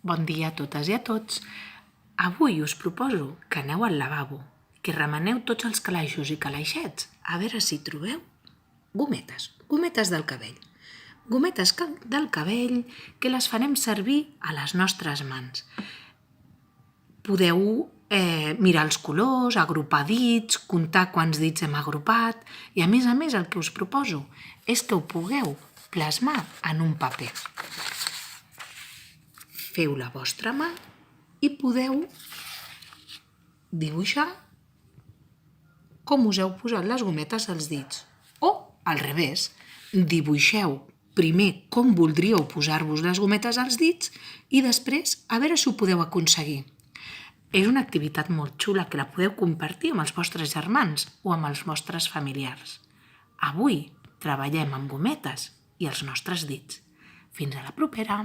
Bon dia a totes i a tots. Avui us proposo que aneu al lavabo, que remeneu tots els calaixos i calaixets, a veure si trobeu gometes del cabell. Gometes del cabell que les farem servir a les nostres mans. Podeu mirar els colors, agrupar dits, comptar quants dits hem agrupat i a més el que us proposo és que ho pugueu plasmar en un paper. Feu la vostra mà i podeu dibuixar com us heu posat les gometes als dits. O, al revés, dibuixeu primer com voldríeu posar-vos les gometes als dits i després a veure si ho podeu aconseguir. És una activitat molt xula que la podeu compartir amb els vostres germans o amb els vostres familiars. Avui treballem amb gometes i els nostres dits. Fins a la propera!